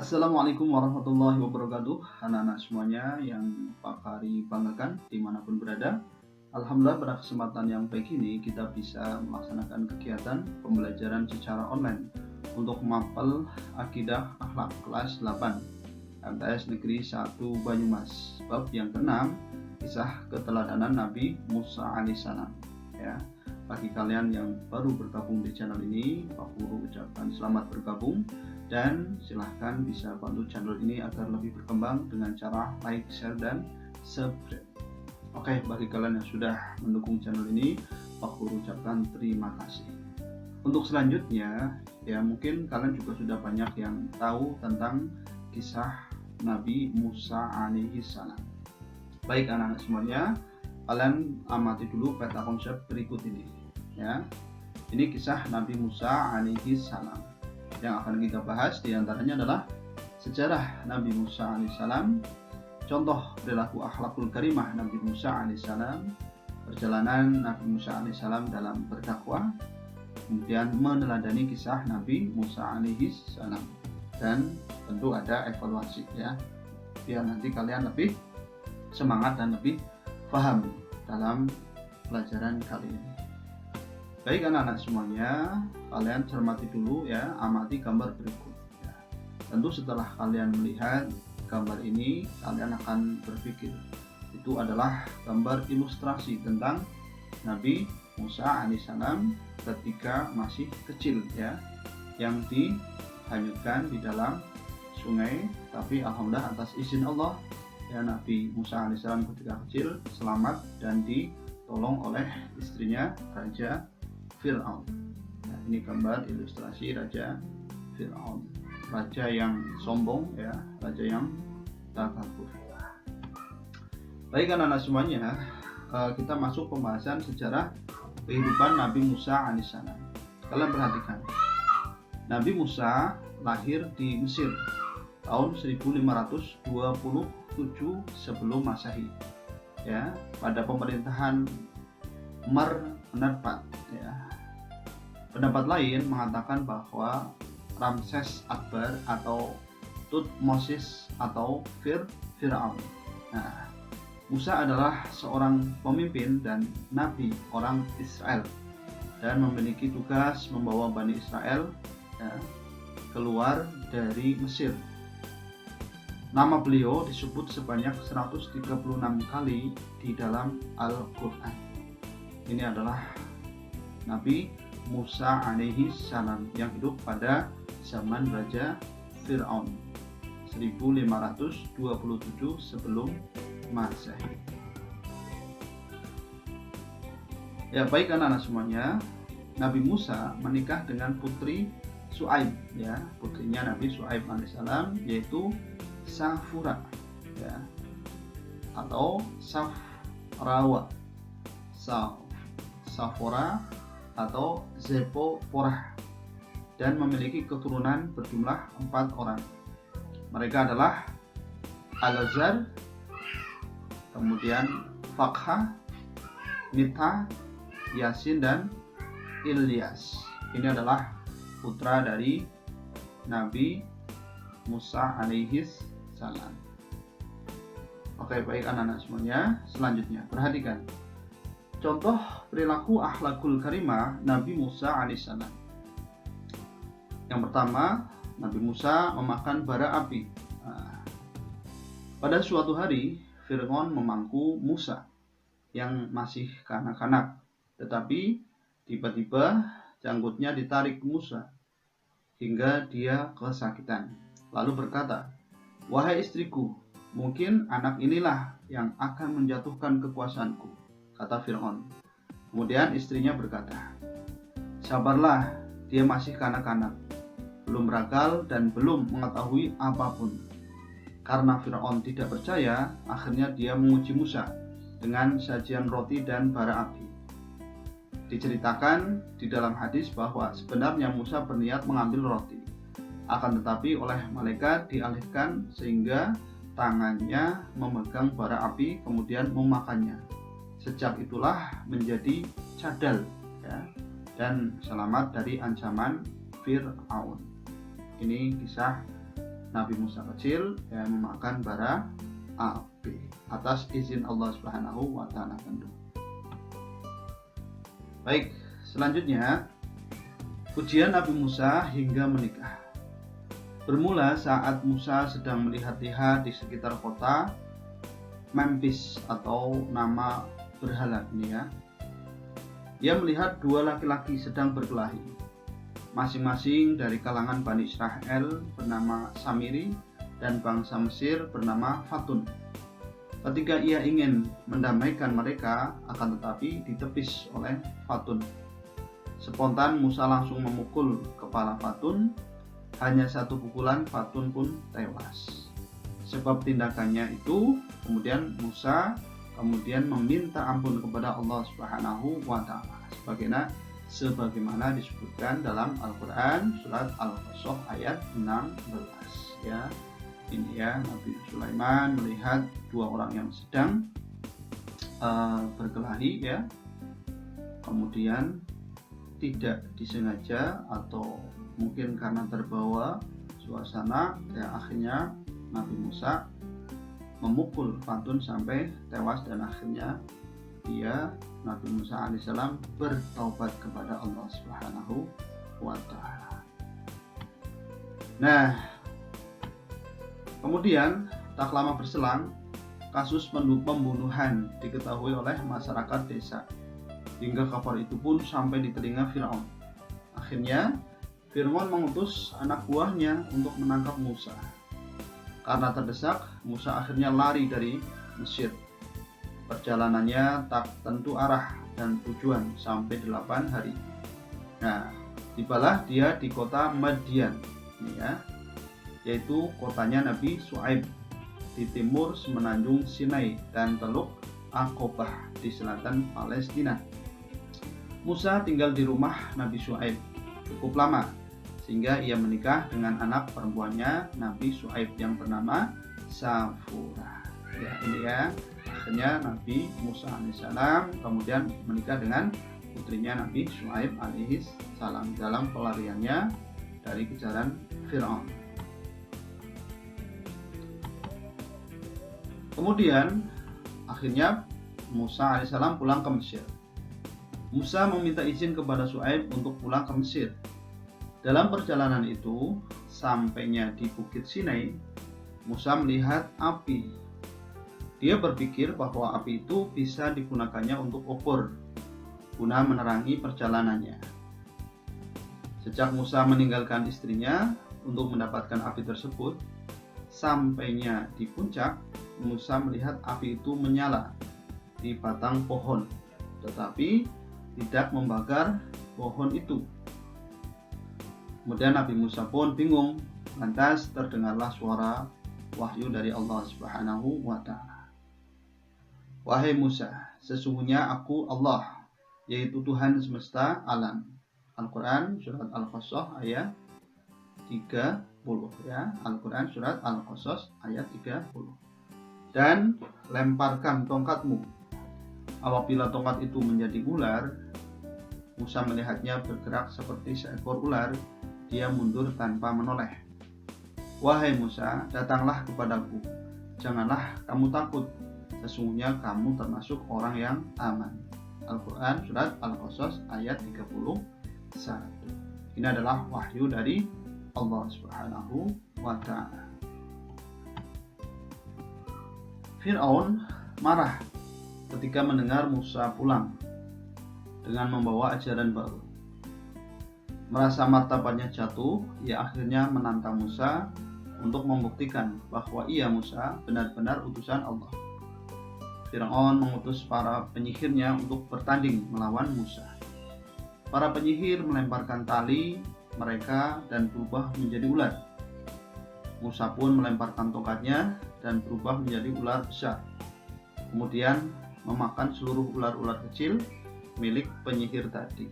Assalamualaikum warahmatullahi wabarakatuh. Anak-anak semuanya yang Pak Fahri banggakan dimanapun berada. Alhamdulillah pada kesempatan yang baik ini kita bisa melaksanakan kegiatan pembelajaran secara online untuk mapel akidah akhlak kelas 8 MTS Negeri 1 Banyumas. Bab yang ke-6, kisah keteladanan Nabi Musa alaihissalam. Ya, bagi kalian yang baru bergabung di channel ini, Pak Guru ucapkan selamat bergabung dan silahkan bisa bantu channel ini agar lebih berkembang dengan cara like, share, dan subscribe. Oke, bagi kalian yang sudah mendukung channel ini, Pak Guru ucapkan terima kasih. Untuk selanjutnya, ya mungkin kalian juga sudah banyak yang tahu tentang kisah Nabi Musa alaihissalam. Baik anak-anak semuanya, kalian amati dulu peta konsep berikut ini. Ya, ini kisah Nabi Musa alaihissalam. Yang akan kita bahas diantaranya adalah sejarah Nabi Musa alaihissalam, contoh perilaku akhlakul karimah Nabi Musa alaihissalam, perjalanan Nabi Musa alaihissalam dalam berdakwah, kemudian meneladani kisah Nabi Musa alaihissalam, dan tentu ada evaluasi ya, biar nanti kalian lebih semangat dan lebih paham dalam pelajaran kali ini. Baik anak-anak semuanya, kalian cermati dulu ya, amati gambar berikut ya. Tentu setelah kalian melihat gambar ini, kalian akan berpikir itu adalah gambar ilustrasi tentang Nabi Musa alaihissalam ketika masih kecil ya, yang dihanyutkan di dalam sungai. Tapi alhamdulillah atas izin Allah ya, Nabi Musa alaihissalam ketika kecil selamat dan ditolong oleh istrinya Raja Fir'aun. Nah, ini gambar ilustrasi Raja Fir'aun, raja yang sombong ya, raja yang takabur. Baik anak-anak semuanya, kita masuk pembahasan sejarah kehidupan Nabi Musa alaihissalam. Kalian perhatikan, Nabi Musa lahir di Mesir tahun 1527 sebelum Masehi ya, pada pemerintahan Menerpat ya. Pendapat lain mengatakan bahwa Ramses Akbar atau Tutmosis atau Fir'aun. Nah, Musa adalah seorang pemimpin dan nabi orang Israel dan memiliki tugas membawa Bani Israel ya, keluar dari Mesir. Nama beliau disebut sebanyak 136 kali di dalam Al-Quran. Ini adalah Nabi Musa alaihissalam yang hidup pada zaman Raja Fir'aun 1527 sebelum Masehi. Ya baik anak-anak semuanya, Nabi Musa menikah dengan putri Su'aib ya, putrinya Nabi Su'aib alaihissalam, yaitu Safura ya, atau Safrawa, Safora atau Zepoporah, dan memiliki keturunan berjumlah 4 orang. Mereka adalah Al-Azhar, kemudian Fakha, Mitha, Yasin, dan Ilyas. Ini adalah putra dari Nabi Musa alaihissalam. Oke baik anak-anak semuanya, selanjutnya perhatikan contoh perilaku akhlakul karimah Nabi Musa alaihissalam. Yang pertama, Nabi Musa memakan bara api. Nah, pada suatu hari, Fir'aun memangku Musa yang masih kanak-kanak, tetapi tiba-tiba janggutnya ditarik Musa hingga dia kesakitan. Lalu berkata, "Wahai istriku, mungkin anak inilah yang akan menjatuhkan kekuasaanku," kata Fir'aun. Kemudian istrinya berkata, "Sabarlah, dia masih kanak-kanak, belum berakal dan belum mengetahui apapun." Karena Fir'aun tidak percaya, akhirnya dia menguji Musa dengan sajian roti dan bara api. Diceritakan di dalam hadis bahwa sebenarnya Musa berniat mengambil roti, akan tetapi oleh malaikat dialihkan sehingga tangannya memegang bara api kemudian memakannya. Sejak itulah menjadi cadal ya, dan selamat dari ancaman Fir'aun. Ini kisah Nabi Musa kecil yang memakan bara api atas izin Allah Subhanahu wa taala tentu. Baik, selanjutnya ujian Nabi Musa hingga menikah. Bermula saat Musa sedang melihat-lihat di sekitar kota Memphis atau nama berhala ini ya. Ia melihat dua laki-laki sedang berkelahi, masing-masing dari kalangan Bani Israel bernama Samiri dan bangsa Mesir bernama Fatun. Ketika ia ingin mendamaikan mereka, akan tetapi ditepis oleh Fatun. Spontan Musa langsung memukul kepala Fatun. Hanya satu pukulan Fatun pun tewas. Sebab tindakannya itu, kemudian Musa meminta ampun kepada Allah Subhanahu wa taala sebagaimana disebutkan dalam Al-Qur'an surat Al-Qasas ayat 16 ya. Ini ya, Nabi Sulaiman melihat dua orang yang sedang berkelahi ya. Kemudian tidak disengaja atau mungkin karena terbawa suasana ya, akhirnya Nabi Musa memukul Fatun sampai tewas dan akhirnya Nabi Musa alaihissalam bertaubat kepada Allah Subhanahu wa taala. Nah, kemudian tak lama berselang kasus pembunuhan diketahui oleh masyarakat desa, hingga kabar itu pun sampai di telinga Firaun. Akhirnya Firaun mengutus anak buahnya untuk menangkap Musa. Karena terdesak, Musa akhirnya lari dari Mesir. Perjalanannya tak tentu arah dan tujuan sampai 8 hari. Nah, tibalah dia di kota Madian, ya, yaitu kotanya Nabi Syuaib di timur semenanjung Sinai dan Teluk Aqobah di selatan Palestina. Musa tinggal di rumah Nabi Syuaib cukup lama, sehingga ia menikah dengan anak perempuannya Nabi Syuaib yang bernama Safura. Ya, ini ya, akhirnya Nabi Musa alaihissalam kemudian menikah dengan putrinya Nabi Syuaib alaihissalam dalam pelariannya dari kejaran Firaun. Kemudian akhirnya Musa alaihissalam pulang ke Mesir. Musa meminta izin kepada Syuaib untuk pulang ke Mesir. Dalam perjalanan itu, sampainya di Bukit Sinai, Musa melihat api. Dia berpikir bahwa api itu bisa digunakannya untuk obor, guna menerangi perjalanannya. Sejak Musa meninggalkan istrinya untuk mendapatkan api tersebut, sampainya di puncak, Musa melihat api itu menyala di batang pohon, tetapi tidak membakar pohon itu. Kemudian Nabi Musa pun bingung, lantas terdengarlah suara wahyu dari Allah Subhanahu wa taala. Wahai Musa, sesungguhnya aku Allah, yaitu Tuhan semesta alam. Al-Quran surat Al-Qasas ayat 30 ya. Al-Quran surat Al-Qasas ayat 30. Dan lemparkan tongkatmu. Apabila tongkat itu menjadi ular, Musa melihatnya bergerak seperti seekor ular. Dia mundur tanpa menoleh. Wahai Musa, datanglah kepadaku. Janganlah kamu takut. Sesungguhnya kamu termasuk orang yang aman. Al-Quran surat Al-Qasas ayat 31. Ini adalah wahyu dari Allah Subhanahu wa ta'ala. Fir'aun marah ketika mendengar Musa pulang dengan membawa ajaran baru. Merasa martabatnya jatuh, ia akhirnya menantang Musa untuk membuktikan bahwa Musa benar-benar utusan Allah. Fir'aun mengutus para penyihirnya untuk bertanding melawan Musa. Para penyihir melemparkan tali mereka dan berubah menjadi ular. Musa pun melemparkan tongkatnya dan berubah menjadi ular besar. Kemudian memakan seluruh ular-ular kecil milik penyihir tadi.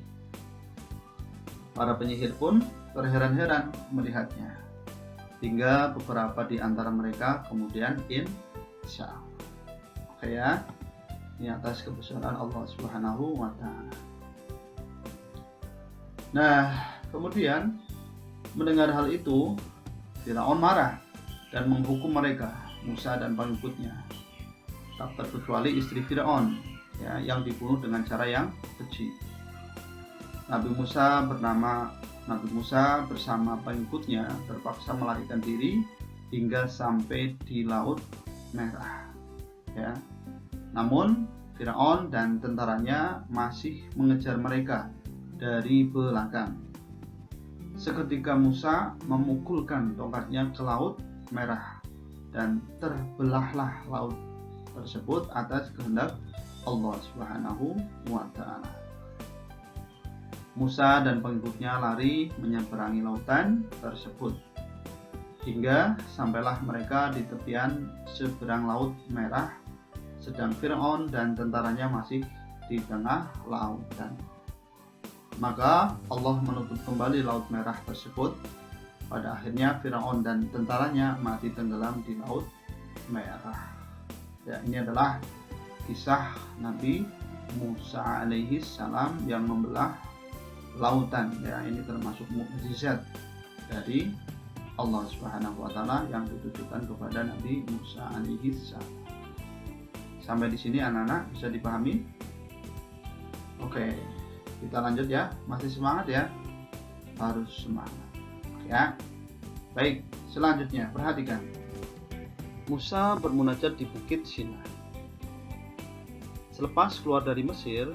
Para penyihir pun terheran-heran melihatnya, hingga beberapa di antara mereka kemudian insya. Oke ya, ini atas kebesaran Allah Subhanahu wa ta'ala. Nah, kemudian mendengar hal itu, Firaun marah dan menghukum mereka, Musa dan pengikutnya, tak terkecuali istri Firaun, ya, yang dibunuh dengan cara yang keji. Nabi Musa bersama pengikutnya terpaksa melarikan diri hingga sampai di Laut Merah, ya. Namun Firaun dan tentaranya masih mengejar mereka dari belakang. Seketika Musa memukulkan tongkatnya ke Laut Merah dan terbelahlah laut tersebut atas kehendak Allah Subhanahu wa Ta'ala. Musa dan pengikutnya lari menyeberangi lautan tersebut hingga sampailah mereka di tepian seberang Laut Merah, sedang Firaun dan tentaranya masih di tengah lautan. Maka Allah menutup kembali Laut Merah tersebut. Pada akhirnya Firaun dan tentaranya mati tenggelam di Laut Merah. Ya, ini adalah kisah Nabi Musa alaihi salam yang membelah lautan, ya. Ini termasuk mukjizat dari Allah Subhanahu wa Ta'ala yang ditujukan kepada Nabi Musa alaihi salam. Sampai di sini anak-anak bisa dipahami? Oke, kita lanjut ya. Masih semangat ya? Harus semangat, ya. Baik, selanjutnya perhatikan. Musa bermunajat di Bukit Sinai. Selepas keluar dari Mesir,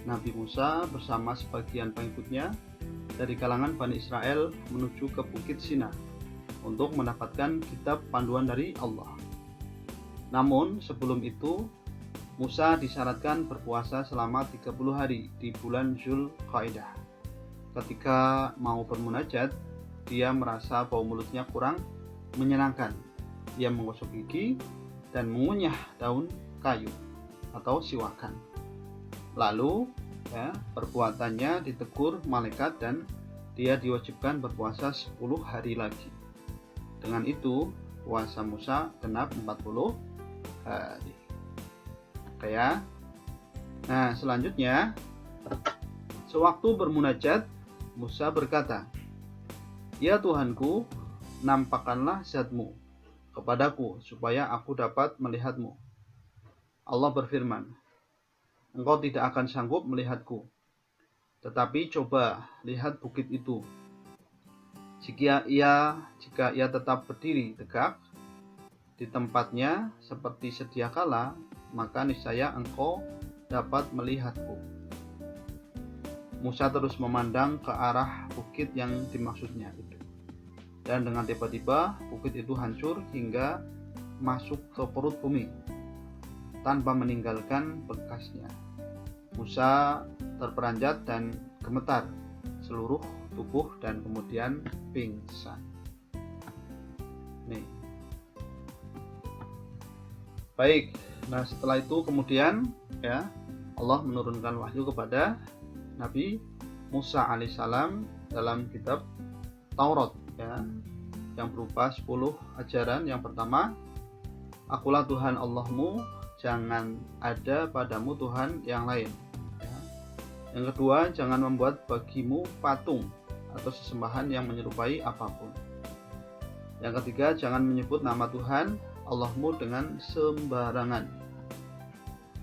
Nabi Musa bersama sebagian pengikutnya dari kalangan Bani Israel menuju ke Bukit Sinai untuk mendapatkan kitab panduan dari Allah. Namun sebelum itu, Musa disyaratkan berpuasa selama 30 hari di bulan Zulqa'dah. Ketika mau bermunajat, dia merasa bau mulutnya kurang menyenangkan. Dia menggosok gigi dan mengunyah daun kayu atau siwakan. Lalu, perbuatannya ditegur malaikat dan dia diwajibkan berpuasa 10 hari lagi. Dengan itu, puasa Musa genap 40 hari. Oke ya. Nah, selanjutnya, sewaktu bermunajat, Musa berkata, "Ya Tuhanku, nampakkanlah zatmu kepadaku supaya aku dapat melihatmu." Allah berfirman, "Engkau tidak akan sanggup melihatku, tetapi coba lihat bukit itu. Jika ia tetap berdiri tegak di tempatnya seperti sedia kala, maka niscaya engkau dapat melihatku." Musa terus memandang ke arah bukit yang dimaksudnya itu. Dan dengan tiba-tiba bukit itu hancur hingga masuk ke perut bumi tanpa meninggalkan bekasnya. Musa terperanjat dan gemetar seluruh tubuh dan kemudian pingsan. Nih. Baik, nah setelah itu kemudian ya Allah menurunkan wahyu kepada Nabi Musa alaihissalam dalam kitab Taurat, ya, yang berupa 10 ajaran. Yang pertama, akulah Tuhan Allahmu, jangan ada padamu Tuhan yang lain, ya. Yang kedua, jangan membuat bagimu patung atau sesembahan yang menyerupai apapun. Yang ketiga, jangan menyebut nama Tuhan Allahmu dengan sembarangan.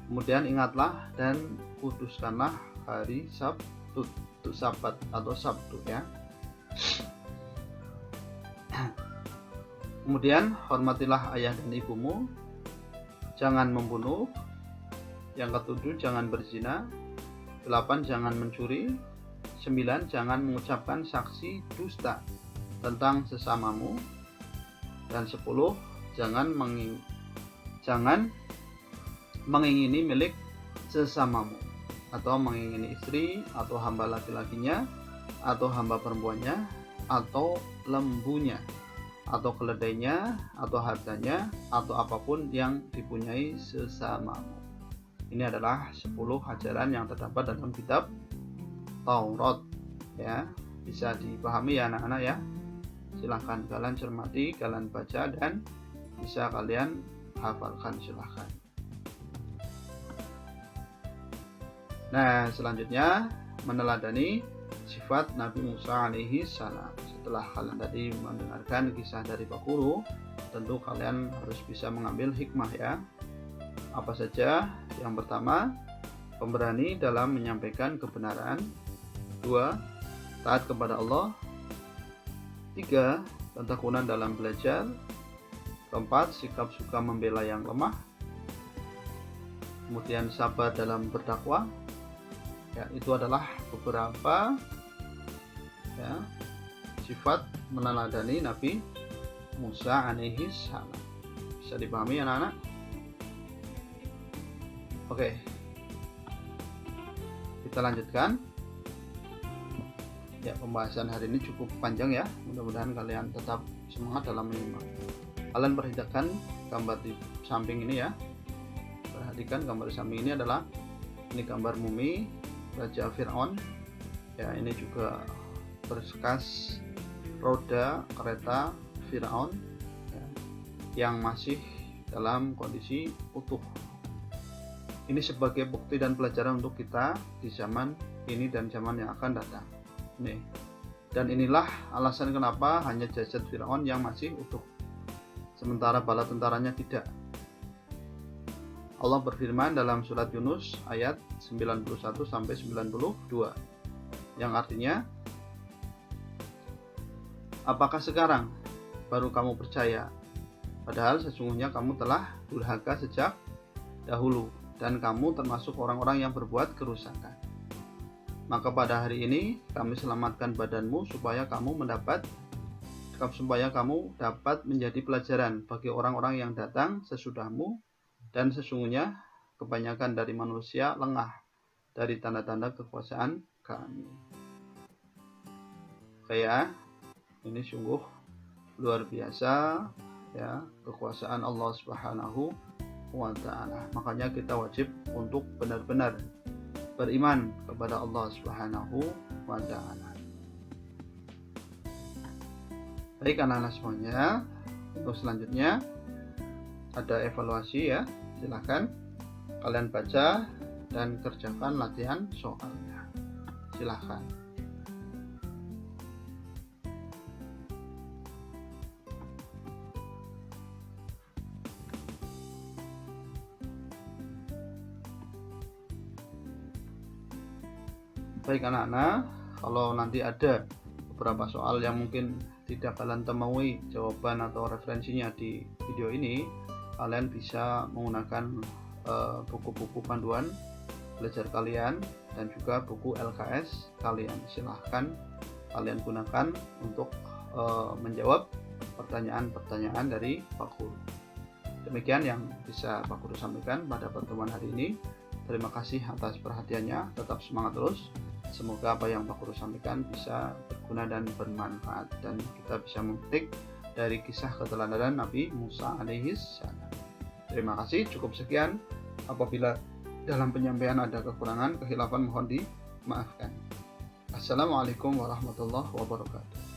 Kemudian ingatlah dan kuduskanlah hari Sabtu, Sabat atau Sabtu, ya. Kemudian hormatilah ayah dan ibumu, jangan membunuh. Yang ketujuh, jangan berzina. 8, jangan mencuri. 9, jangan mengucapkan saksi dusta tentang sesamamu. Dan 10, jangan mengingini milik sesamamu, atau mengingini istri atau hamba laki-lakinya atau hamba perempuannya atau lembunya atau keledainya atau hartanya atau apapun yang dipunyai sesamamu. Ini adalah 10 ajaran yang terdapat dalam kitab Taurat, ya. Bisa dipahami ya anak-anak ya. Silahkan kalian cermati, kalian baca dan bisa kalian hafalkan, silahkan. Nah, selanjutnya meneladani sifat Nabi Musa alaihi salam. setelah kalian tadi mendengarkan kisah dari Pak Guru, tentu kalian harus bisa mengambil hikmah ya. Apa saja? Yang pertama, pemberani dalam menyampaikan kebenaran. 2, taat kepada Allah. 3, ketekunan dalam belajar. 4, sikap suka membela yang lemah. Kemudian sabar dalam berdakwah. Ya, itu adalah beberapa ya, sifat meneladani Nabi Musa alaihi salam. Bisa dipahami anak-anak? Oke. Kita lanjutkan. Ya, pembahasan hari ini cukup panjang ya. Mudah-mudahan kalian tetap semangat dalam menyimak. Kalian perhatikan gambar di samping ini ya. Perhatikan gambar di samping ini adalah gambar mumi Raja Fir'aun. Ya, ini juga berkas roda kereta Fir'aun ya, yang masih dalam kondisi utuh. Ini sebagai bukti dan pelajaran untuk kita di zaman ini dan zaman yang akan datang. Nih. Dan inilah alasan kenapa hanya jasad Fir'aun yang masih utuh, sementara bala tentaranya tidak. Allah berfirman dalam surat Yunus ayat 91-92 yang artinya, apakah sekarang baru kamu percaya, padahal sesungguhnya kamu telah durhaka sejak dahulu dan kamu termasuk orang-orang yang berbuat kerusakan. Maka pada hari ini kami selamatkan badanmu supaya kamu dapat menjadi pelajaran bagi orang-orang yang datang sesudahmu, dan sesungguhnya kebanyakan dari manusia lengah dari tanda-tanda kekuasaan kami. Kayak ini sungguh luar biasa ya, kekuasaan Allah Subhanahu wa ta'ala. Makanya kita wajib untuk benar-benar beriman kepada Allah Subhanahu wa ta'ala. Baik anak-anak semuanya, untuk selanjutnya ada evaluasi ya. Silakan kalian baca dan kerjakan latihan soalnya. Silakan. Baik anak-anak, kalau nanti ada beberapa soal yang mungkin tidak kalian temui jawaban atau referensinya di video ini, kalian bisa menggunakan buku-buku panduan belajar kalian dan juga buku LKS kalian. Silahkan kalian gunakan untuk menjawab pertanyaan-pertanyaan dari Pak Guru. Demikian yang bisa Pak Guru sampaikan pada pertemuan hari ini. Terima kasih atas perhatiannya. Tetap semangat terus. Semoga apa yang Pak Guru sampaikan bisa berguna dan bermanfaat, dan kita bisa memetik dari kisah keteladanan Nabi Musa alaihi salam. Terima kasih, cukup sekian. Apabila dalam penyampaian ada kekurangan, kehilafan mohon dimaafkan. Assalamualaikum warahmatullahi wabarakatuh.